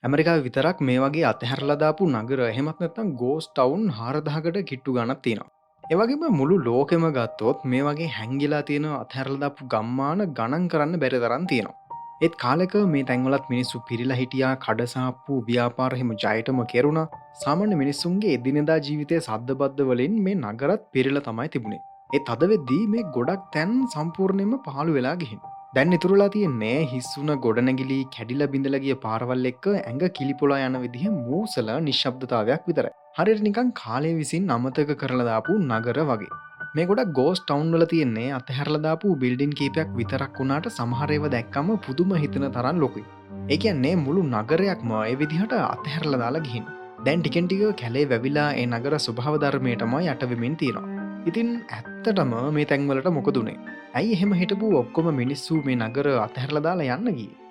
ඇමරිකාවේ විතරක් මේ වගේ අතහැරලා දාපු නගර එහෙමත් නැත්නම් ගෝස්ට් ටවුන් 4000කට කිට්ටු ගණක් තියෙනවා. ඒ වගේම මුළු ලෝකෙම ගත්තොත් මේ වගේ හැංගිලා තියෙන අතහැරලා දාපු ගම්මාන ගණන් කරන්න බැරි තරම් තියෙනවා. ඒත් කාලෙක මේ තැන්වලත් මිනිස්සු පිරීලා හිටියා, කඩසාප්පු ව්‍යාපාර හිම ජයටම කෙරුණා. සාමාන්‍ය මිනිස්සුන්ගේ එදිනෙදා ජීවිතයේ සද්දබද්ද වලින් මේ නගරත් පිරීලා තමයි තිබුණේ. ඒත් අද වෙද්දී මේ ගොඩක් තැන් සම්පූර්ණයෙන්ම පාළු වෙලා ගිහින්. දැන් ඉතුරුලා තියෙන්නේ හිස්සුන ගොඩනැගිලි කැඩිලා බිඳලා ගිය පාරවල් එක්ක ඇඟ කිලිපොලා යන විදිහ මූසල නිශ්ශබ්දතාවයක් විතරයි. හරියට නිකන් කාලය විසින් අමතක කරලා දාපු නගර වගේ. මේ ගොඩක් ගෝස්ට් ටවුන් වල තියෙන්නේ අතහැරලා දාපු බිල්ඩින් කීපයක් විතරක් වුණාට සමහර ඒවා දැක්කම පුදුම හිතෙන තරම් ලොකුයි. ඒ කියන්නේ මුළු නගරයක්ම ඒ විදිහට අතහැරලා දාලා ගිහින්. දැන් ටිකෙන් ටික කැලේ වැවිලා ඒ නගර ස්වභාව ධර්මයටම යට වෙමින් තියෙනවා. ඉතින් ඇත්තටම මේ තැන්වලට මොකද උනේ? ඇයි එහෙම හිටපු ඔක්කොම මිනිස්සු මේ නගර අතහැරලා දාලා යන්න ගියේ?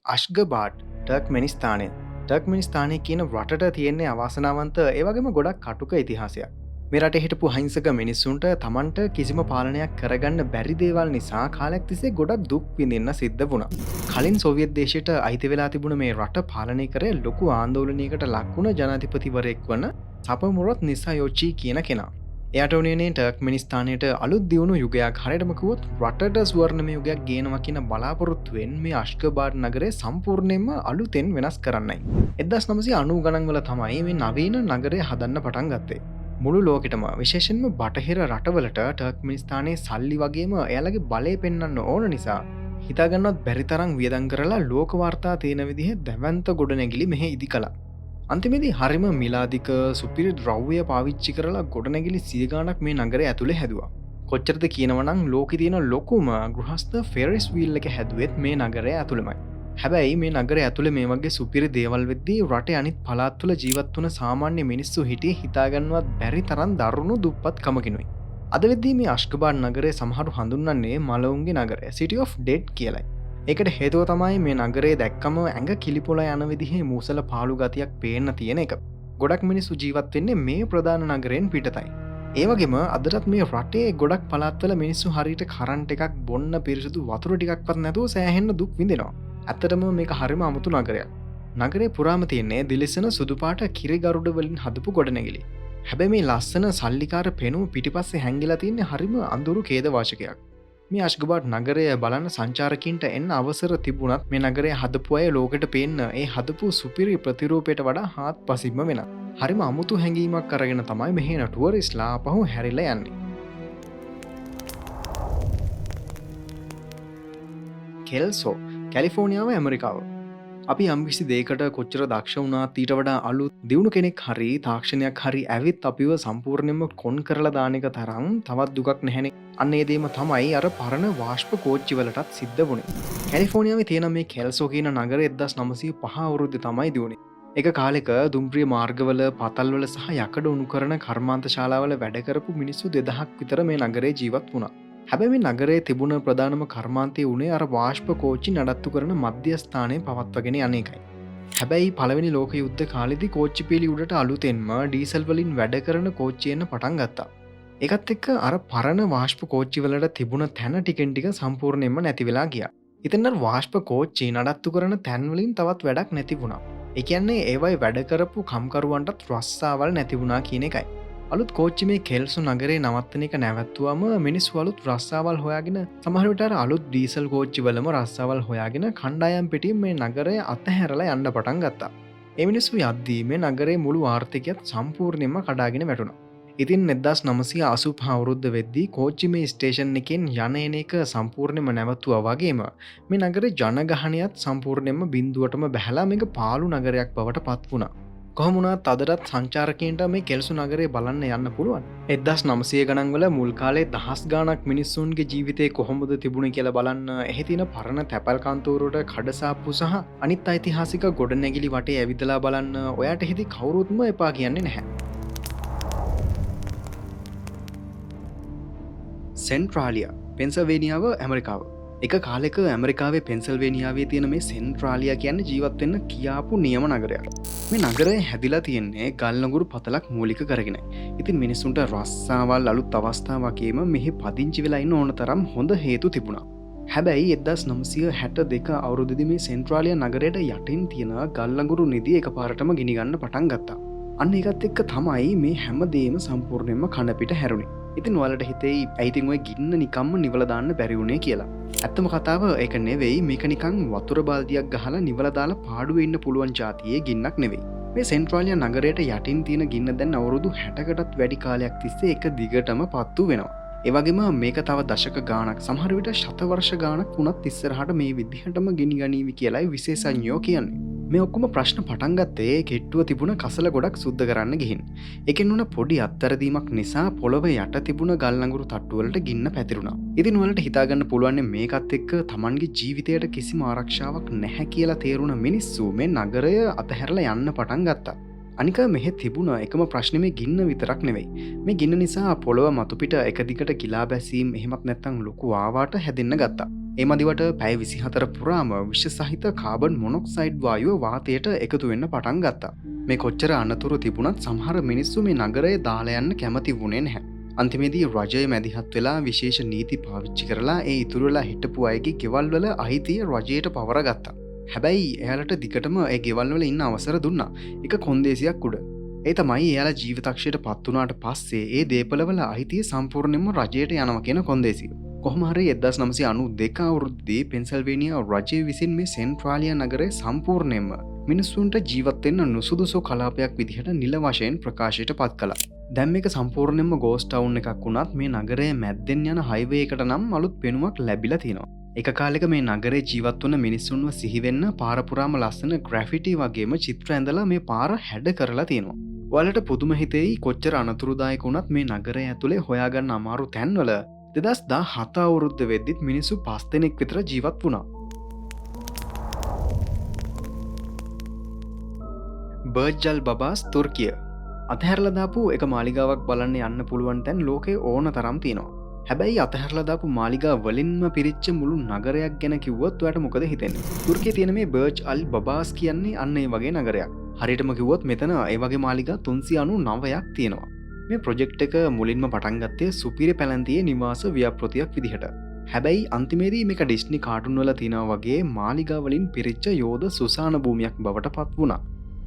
අශ්ගබාඩ් ටර්ක්මෙනිස්තානය. ටර්ක්මෙනිස්තානය කියන රටට තියෙන්නේ අවාසනාවන්ත ඒ වගේම ගොඩක් කටුක ඉතිහාසයක්. මේ රටේ හිටපු අහිංසක මිනිස්සුන්ට තමන්ට කිසිම පාලනයක් කරගන්න බැරි දේවල් නිසා කාලයක් තිස්සේ ගොඩක් දුක් විඳින්න සිද්ධ වුණා. කලින් සෝවියට් දේශයට අයිති වෙලා තිබුණ මේ රට පාලනය කරේ ලොකු ආන්දෝලනයකට ලක් වුණ ජනාධිපතිවරයෙක් වන සපමුරත් නිසායෝචි කියන කෙනා. එයාට උනේ ටර්ක්මෙනිස්තානයට අලුත් දියුණු යුගයක්, හරියටම කිව්වොත් රටට ස්වර්ණමය යුගයක් ගේනවා කියන බලාපොරොත්තුවෙන් මේ අශ්ගබාඩ් නගරය සම්පූර්ණයෙන්ම අලුතෙන් වෙනස් කරන්නයි. 1990 ගණන් වල තමයි මේ නවීන නගරය හදන්න පටන් ගත්තේ. මුළු ලෝකෙටම විශේෂයෙන්ම බටහිර රටවලට ටර්ක්මෙනිස්තානයේ සල්ලි වගේම එයාලගේ බලය පෙන්වන්න ඕන නිසා හිතාගන්නවත් බැරි තරම් වියදම් කරලා ලෝක වාර්තා තියෙන විදිහේ දැවැන්ත ගොඩනැගිලි මෙහෙ ඉදි කළා. අන්තිමේදී හරිම මිලාදික සුපිරි ද්‍රව්‍ය පාවිච්චි කරලා ගොඩනැගිලි 100 ගණක් මේ නගරය ඇතුලේ හැදුවා. කොච්චරද කියනවනම් ලෝකේ තියෙන ලොකුම ගෘහස්ත ෆෙරිස් වීල් එක හැදුවෙත් මේ නගරය ඇතුළෙමයි. හැබැයි මේ නගරය ඇතුලේ මේ වගේ සුපිරි දේවල් වෙද්දී රටේ අනිත් පළාත් තුල ජීවත් වුණ සාමාන්‍ය මිනිස්සු හිටියේ හිතාගන්නවත් බැරි තරම් දරුණු දුප්පත් කමකිනුයි. අද වෙද්දී මේ අශ්ගබාඩ් නගරය සමහරු හඳුන්වන්නේ මලවුන්ගේ නගරය, City of Dead කියලායි. ඒකට හේතුව තමයි මේ නගරේ දැක්කම ඇඟ කිලිපොළ යන විදිහේ මූසල පාළු ගතියක් පේන්න තියෙන එක. ගොඩක් මිනිස්සු ජීවත් වෙන්නේ මේ ප්‍රධාන නගරයෙන් පිටතයි. ඒ වගේම අදටත් මේ රටේ ගොඩක් පළාත්වල මිනිස්සු හරියට කරන්ට් එකක් බොන්න පිරිසිදු වතුර ටිකක්වත් නැතුව සෑහෙන්න දුක් විඳිනවා. ඇත්තටම මේක හරිම අමුතු නගරයක්. නගරේ පුරාම තියෙන්නේ දිලිසෙන සුදු පාට කිරිගරුඩ වලින් හදපු ගොඩනැගිලි. හැබැයි මේ ලස්සන සල්ලිකාර පෙනුම පිටිපස්සේ හැංගිලා තියෙන්නේ හරිම අඳුරු ඛේදවාචකයක්. මේ අශ්ගබාඩ් නගරය බලන්න සංචාරකින්ට එන්න අවසර තිබුණත් මේ නගරය හදපු අය ලෝකෙට පේන්න ඒ හදපු සුපිරි ප්‍රතිරූපයට වඩා හාත්පසින්ම වෙනස්. හරිම අමුතු හැඟීමක් අරගෙන තමයි මෙහෙන ටුවරිස්ලා ආපහු හැරිලා යන්නේ. කෙල්සෝ, කැලිෆෝනියාව, ඇමරිකාව. අපි යම්කිසි දෙයකට කොච්චර දක්ෂ වුණාත් ඊට වඩා අලුත් දියුණු කෙනෙක් හරි තාක්ෂණයක් හරි ඇවිත් අපිව සම්පූර්ණයෙන්ම කොන් කරලා දාන එක තරම් තවත් දුකක් නැහැනේ. අන්න ඒ දේම තමයි අර පරණ වාෂ්ප කෝච්චි වලටත් සිද්ධ වුණේ. කැලිෆෝනියාවේ තියෙන මේ කෙල්සෝ කියන නගරය 1905 අවුරුද්දේ තමයි දියුනේ. එක කාලෙක දුම්රිය මාර්ගවල, පතල්වල සහ යකඩ උණු කරන කර්මාන්ත ශාලාවල වැඩ කරපු මිනිස්සු 2000ක් විතර මේ නගරේ ජීවත් වුණා. හැබැයි මේ නගරයේ තිබුණ ප්‍රධානම කර්මාන්තය උනේ අර වාෂ්ප කෝච්චි නඩත්තු කරන මධ්‍යස්ථානයේ පවත්වගෙන යන එකයි. හැබැයි පළවෙනි ලෝක යුද්ධ කාලෙදී කෝච්චි පීලි උඩට අලුතෙන්ම ඩීසල් වලින් වැඩ කරන කෝච්චි එන්න පටන් ගත්තා. ඒකත් එක්ක අර පරණ වාෂ්ප කෝච්චි වලට තිබුණ තැන ටිකෙන් ටික සම්පූර්ණයෙන්ම නැති වෙලා ගියා. ඉතින් අර වාෂ්ප කෝච්චි නඩත්තු කරන තැන් වලින් තවත් වැඩක් නැති වුණා. ඒ කියන්නේ ඒවයි වැඩ කරපු කම්කරුවන්ටත් රස්සාවල් නැති වුණා කියන එකයි. අලුත් කෝච්චි මේ කෙල්සෝ නගරේ නවත්තන එක නැවැත්තුවම මිනිස්සු අලුත් රස්සාවල් හොයාගෙන සමහර විට අර අලුත් ඩීසල් කෝච්චි වලම රස්සාවල් හොයාගෙන කණ්ඩායම් පිටින් මේ නගරය අතහැරලා යන්න පටන් ගත්තා. ඒ මිනිස්සු යද්දී මේ නගරේ මුළු ආර්ථිකයත් සම්පූර්ණයෙන්ම කඩාගෙන වැටුණා. ඉතින් 1985 අවුරුද්ද වෙද්දී කෝච්චි මේ ස්ටේෂන් එකෙන් යන එන එක සම්පූර්ණයෙන්ම නැවතුවා වගේම මේ නගරේ ජනගහනයත් සම්පූර්ණයෙන්ම බිඳුවටම බැහැලා මේක පාළු නගරයක් බවට පත් වුණා. කොහොම වුණත් අදටත් සංචාරකයන්ට මේ කෙල්සෝ නගරේ බලන්න යන්න පුළුවන්. 1900 ගණන් වල මුල් කාලේ දහස් ගාණක් මිනිස්සුන්ගේ ජීවිතේ කොහොමද තිබුණේ කියලා බලන්න එහි තියෙන පරණ තැපැල් කන්තෝරුවට කඩසාප්පු සහ අනිත් ඓතිහාසික ගොඩනැගිලි වටේ ඇවිදලා බලන්න ඔයාට හිතේ කවුරුත්ම එපා කියන්නේ නැහැ. සෙන්ට්‍රාලියා, පෙන්සල්වේනියාව, ඇමරිකාව. එක කාලෙක ඇමරිකාවේ පෙන්සල්වේනියාවේ තියෙන මේ සෙන්ට්‍රාලියා කියන්නේ ජීවත් වෙන්න කියාපු නියම නගරයක්. මේ නගරය හැදිලා තියෙන්නේ ගල්නගුරු පතලක් මූලික කරගෙන. ඉතින් මිනිස්සුන්ට රස්සාවල් අලුත් අවස්ථා වගේම මෙහි පදිංචි වෙලා ඉන්න ඕන තරම් හොඳ හේතු තිබුණා. හැබැයි 1962 අවුරුද්දේදී මේ සෙන්ට්‍රාලියා නගරයට යටින් තියෙන ගල්නගුරු නිධිය එකපාරටම ගිනි ගන්න පටන් ගත්තා. අන්න ඒකත් එක්ක තමයි මේ හැමදේම සම්පූර්ණයෙන්ම කන පිට හැරුණේ. ඉතින් ඔයාලට හිතෙයි ඇයි ඉතින් ඔය ගින්න නිකම්ම නිවලා දාන්න බැරි වුණේ කියලා. ඇත්තම කතාව ඒක නෙවෙයි, මේක නිකන් වතුර බල්දියක් ගහලා නිවලා දාලා පාඩුවේ ඉන්න පුළුවන් જાතියේ ගින්නක් නෙවෙයි. මේ සෙන්ට්‍රාලියා නගරයට යටින් තියෙන ගින්න දැන් අවුරුදු 60කටත් වැඩි කාලයක් තිස්සේ එක දිගටම පත්තු වෙනවා. ඒ වගේම මේක තව දශක ගාණක්, සමහර විට ශතවර්ෂ ගාණක් වුණත් ඉස්සරහට මේ විදිහටම ගිනි ගනීවි කියලායි විශේෂඥයෝ කියන්නේ. මේ ඔක්කොම ප්‍රශ්න පටන් ගත්තේ කෙට්ටුව තිබුණ කසල ගොඩක් සුද්ධ කරන්න ගිහින්. ඒකෙන් උන පොඩි අත්තරදීමක් නිසා පොළොව යට තිබුණ ගල් අඟුරු තට්ටු වලට ගින්න පැතිරුණා. ඉතින් ඔයාලට හිතා ගන්න පුළුවන් මේකත් එක්ක තමන්ගේ ජීවිතයට කිසිම ආරක්ෂාවක් නැහැ කියලා තේරුණ මිනිස්සු මේ නගරය අතහැරලා යන්න පටන් ගත්තා. අනික මෙහෙ තිබුණ එකම ප්‍රශ්නේ මේ ගින්න විතරක් නෙවෙයි. මේ ගින්න නිසා පොළොව මතුපිට එක දිගට කිලා බැසීම් එහෙමත් නැත්නම් ලොකු ආවාට හැදෙන්න ගත්තා. ඒ මදිවට පැය 24 පුරාම විෂ සහිත කාබන් මොනොක්සයිඩ් වායුව වාතයට එකතු වෙන්න පටන් ගත්තා. මේ කොච්චර අනතුරු තිබුණත් සමහර මිනිස්සු මේ නගරය දාලා යන්න කැමති වුණේ නැහැ. අන්තිමේදී රජය මැදිහත් වෙලා විශේෂ නීති පාවිච්චි කරලා ඒ ඉතුරු වෙලා හිටපු අයගේ ගෙවල් වල අයිතිය රජයට පවරගත්තා. හැබැයි එයාලට දිගටම ඒ ගෙවල් වල ඉන්න අවසර දුන්නා. එක කොන්දේසියක් උඩ. ඒ තමයි එයාලා ජීවිතක්ෂයට පත් වුණාට පස්සේ ඒ දේපළවල අයිතිය සම්පූර්ණයෙන්ම රජයට යනවා කියන කොන්දේසිය. කොහොම හරි 1992 අවුරුද්දේ පෙන්සල්වේනියා රජය විසින් මේ සෙන්ට්‍රාලියා නගරය සම්පූර්ණයෙන්ම මිනිස්සුන්ට ජීවත් වෙන්න නුසුදුසු කලාපයක් විදිහට නිල වශයෙන් ප්‍රකාශයට පත් කළා. දැන් මේක සම්පූර්ණයෙන්ම ගෝස්ට් ටවුන් එකක් වුණත් මේ නගරයේ මැද්දෙන් යන හයිවේ එකට නම් අලුත් පෙනුමක් ලැබිලා තියෙනවා. එක කාලෙක මේ නගරේ ජීවත් වන මිනිස්සුන්ව සිහිවෙන්න පාර පුරාම ලස්සන ග්‍රැෆිටි වගේම චිත්‍ර ඇඳලා මේ පාර හැඩ කරලා තියෙනවා. ඔයාලට පුදුම හිතෙයි කොච්චර අනතුරුදායක වුණත් මේ නගරය ඇතුලේ හොයාගන්න අමාරු තැන්වල 2017 අවුරුද්ද වෙද්දිත් මිනිස්සු 5 දෙනෙක් විතර ජීවත් වුණා. බර්ජල් බබාස් තුර්කිය. අතහැරලා දාපු එක මාලිගාවක් බලන්න යන්න පුළුවන් තැන් ලෝකේ ඕන තරම් තියෙනවා. හැබැයි අතහැරලා දාපු මාලිගා වලින්ම පිරිච්ච මුළු නගරයක් ගැන කිව්වොත් ඔයාලට මොකද හිතෙන්නේ? තුර්කියේ තියෙන මේ බර්ජ් අල් බබාස් කියන්නේ අන්න ඒ වගේ නගරයක්. හරියටම කිව්වොත් මෙතන ඒ වගේ මාලිගා 399ක් තියෙනවා. මේ ප්‍රොජෙක්ට් එක මුලින්ම පටන් ගත්තේ සුපිරි පැලැන්තියේ නිවාස ව්‍යාපෘතියක් විදිහට. හැබැයි අන්තිමේදී මේක ඩිස්නි කාටුන් වල තියෙනවා වගේ මාලිගා වලින් පිරිච්ච යෝධ සුසාන භූමියක් බවට පත් වුණා.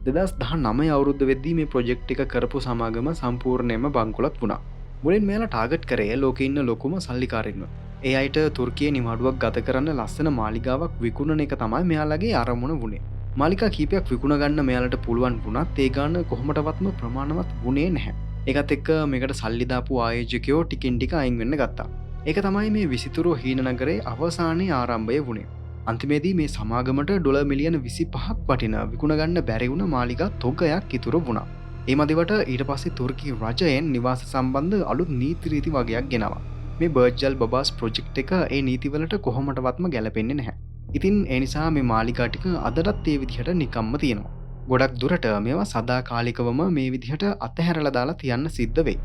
2019 අවුරුද්ද වෙද්දී මේ ප්‍රොජෙක්ට් එක කරපු සමාගම සම්පූර්ණයෙන්ම බංකොලොත් වුණා. මුලින් මෙයාලා ටාගට් කරේ ලෝකේ ඉන්න ලොකුම සල්ලිකාරින්ව. ඒ අයට තුර්කියේ නිවාඩුවක් ගත කරන්න ලස්සන මාලිගාවක් විකුණන එක තමයි මෙයාලගේ අරමුණ වුණේ. මාලිගා කීපයක් විකුණ ගන්න මෙයාලට පුළුවන් වුණත් ඒ ගාන කොහොමඩවත්ම ප්‍රමාණවත් වුණේ නැහැ. ඒකත් එක්ක මේකට සල්ලි දාපු ආයෝජකයෝ ටිකින් ටික අයින් වෙන්න ගත්තා. ඒක තමයි මේ විසිතුරු හීන නගරේ අවසානයේ ආරම්භය වුණේ. අන්තිමේදී මේ සමාගමට ඩොලර් මිලියන 25ක් වටින විකුණ ගන්න බැරි වුණ මාලිගා තොගයක් ඉතුරු වුණා. ඒ මදිවට ඊට පස්සේ තුර්කි රජයෙන් නිවාස සම්බන්ධ අලුත් නීති රීති වගයක් ගෙනවා. මේ බර්ජල් බබාස් ප්‍රොජෙක්ට් එක ඒ නීතිවලට කොහොමඩවත්ම ගැලපෙන්නේ නැහැ. ඉතින් ඒ නිසා මේ මාලිගා ටික අදටත් ඒ විදිහට නිකම්ම තියෙනවා. ගොඩක් දුරට මේවා සදාකාලිකවම මේ විදිහට අතහැරලා දාලා තියන්න සිද්ධ වෙයි.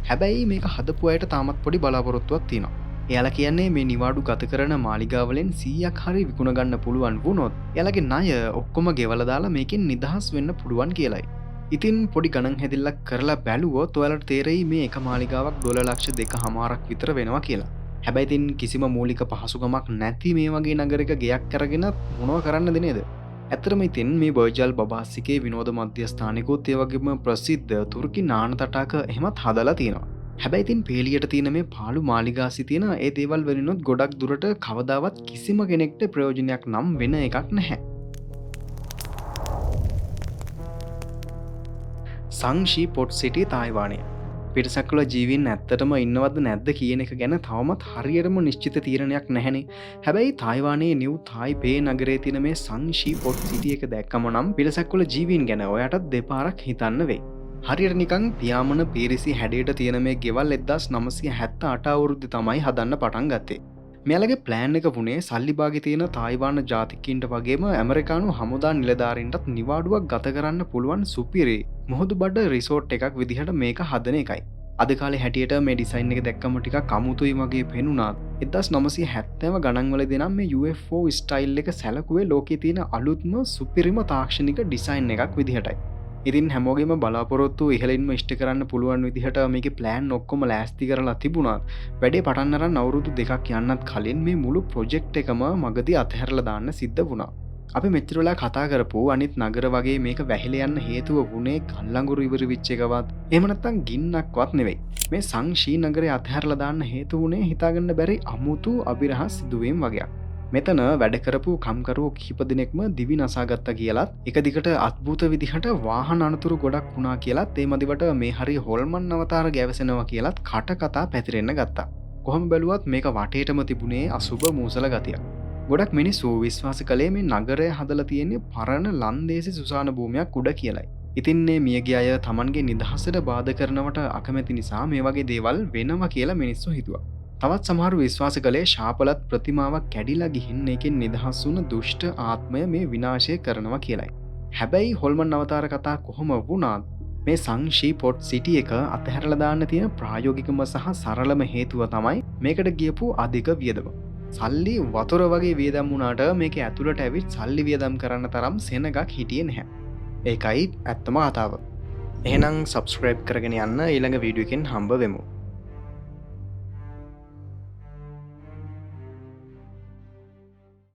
හැබැයි මේක හදපු අයට තාමත් පොඩි බලාපොරොත්තුවක් තියෙනවා. එයාලා කියන්නේ මේ නිවාඩු ගත කරන මාලිගා වලින් 100ක් හරි විකුණ ගන්න පුළුවන් වුණොත් එයාලගේ ණය ඔක්කොම ගෙවලා දාලා මේකෙන් නිදහස් වෙන්න පුළුවන් කියලායි. ඉතින් පොඩි ගණන් හැදිල්ලක් කරලා බැලුවොත් ඔයාලට තේරෙයි මේ එක මාලිගාවක් ඩොලර් ලක්ෂ 2.5ක් විතර වෙනවා කියලා. හැබැයි ඉතින් කිසිම මූලික පහසුකමක් නැති මේ වගේ නගරයක ගෙයක් අරගෙන මොනව කරන්නද නේද? ඇත්තටම ඉතින් මේ බර්ජල් බබාස්සිකේ විනෝද මධ්‍යස්ථානිකුත් ඒ වගේම ප්‍රසිද්ධ තුර්කි නාන තටාක එහෙමත් හදලා තියෙනවා. හැබැයි ඉතින් පේලියට තියෙන මේ පාළු මාලිගාසි තියෙන ඒ දේවල් වලිනුත් ගොඩක් දුරට කවදාවත් කිසිම කෙනෙක්ට ප්‍රයෝජනයක් නම් වෙන එකක් නැහැ. සංෂී පොට් සිටි තායිවානය. පිටසක්වල ජීවීන් ඇත්තටම ඉන්නවද නැද්ද කියන එක ගැන තවමත් හරියටම නිශ්චිත තීරණයක් නැහැනේ. හැබැයි තායිවානයේ නිව් තායිපේ නගරයේ තියෙන මේ සංෂී පොට් සිටි එක දැක්කම නම් පිටසක්වල ජීවීන් ගැන ඔයාටත් දෙපාරක් හිතන්න වෙයි. හරියට නිකන් පියාඹන පීරිසි හැඩයට තියෙන මේ ගෙවල් 1978 අවුරුද්දේ තමයි හදන්න පටන් ගත්තේ. මෙයාලගේ ප්ලෑන් එක වුණේ සල්ලි බාගේ තියෙන තායිවාන ජාතිකයින්ට වගේම ඇමරිකානු හමුදා නිලධාරීන්ටත් නිවාඩුවක් ගත කරන්න පුළුවන් සුපිරි මුහුදු බඩ රිසෝට් එකක් විදිහට මේක හදන එකයි. අද කාලේ හැටියට මේ ඩිසයින් එක දැක්කම ටිකක් අමුතුයි වගේ පෙනුණාත් 1970 ගණන්වලදී නම් මේ UFO ස්ටයිල් එක සැලකුවේ ලෝකයේ තියෙන අලුත්ම සුපිරිම තාක්ෂණික ඩිසයින් එකක් විදිහටයි. ඉතින් හැමෝගෙම බලාපොරොත්තු ඉහළින්ම ඉෂ්ට කරන්න පුළුවන් විදිහට මේකේ ප්ලෑන් ඔක්කොම ලෑස්ති කරලා තිබුණත් වැඩේ පටන් අරන් අවුරුදු 2ක් යන්නත් කලින් මේ මුළු ප්‍රොජෙක්ට් එකම මගදී අතහැරලා දාන්න සිද්ධ වුණා. අපි මෙච්චර වෙලා කතා කරපු අනිත් නගර වගේ මේක වැහිලා යන්න හේතුව වුණේ කල්ලංගුරු ඉවර වෙච්ච එකවත් එහෙම නැත්නම් ගින්නක්වත් නෙවෙයි. මේ සංශී නගරය අතහැරලා දාන්න හේතු වුණේ හිතාගන්න බැරි අමුතු අභිරහස් සිදුවීම් වගේක්. මෙතන වැඩ කරපු කම්කරුවෝ කිහිප දෙනෙක්ම දිවි නසාගත්තා කියලත් එක දිගට අద్භූත විදිහට වාහන අනතුරු ගොඩක් වුණා කියලත් ඒ මදිවට මේ හරිය හොල්මන් අවතාර ගැවසෙනවා කියලත් කටකතා පැතිරෙන්න ගත්තා. කොහොම බැලුවත් මේක වටේටම තිබුණේ අසුබ මූසල ගතියක්. ගොඩක් මිනිස්සු විශ්වාස කළේ මේ නගරය හදලා තියෙන්නේ පරණ ලන්දේසි සුසාන භූමියක් උඩ කියලයි. ඉතින් මේ මියගිය අය Tamanගේ නිදහසට බාධා කරනවට අකමැති නිසා මේ වගේ දේවල් වෙනවා කියලා මිනිස්සු හිතුවා. තවත් සමහරු විශ්වාස කළේ ශාපලත් ප්‍රතිමාවක් කැඩිලා ගිහින් ඒකෙන් නිදහස් වුණ දුෂ්ට ආත්මය මේ විනාශය කරනවා කියලයි. හැබැයි හොල්මන් අවතාර කතා කොහොම වුණත් මේ සංශී පොට් සිටි එක අතහැරලා දාන්න තියෙන ප්‍රායෝගිකම සහ සරලම හේතුව තමයි මේකට ගියපු අධික වියදම. සල්ලි වතුර වගේ වියදම් වුණාට මේක ඇතුළට ඇවිත් සල්ලි වියදම් කරන්න තරම් සෙනගක් හිටියේ නැහැ. ඒකයි ඇත්තම කතාව. එහෙනම් subscribe කරගෙන යන්න ඊළඟ වීඩියෝ එකෙන් හම්බ වෙමු.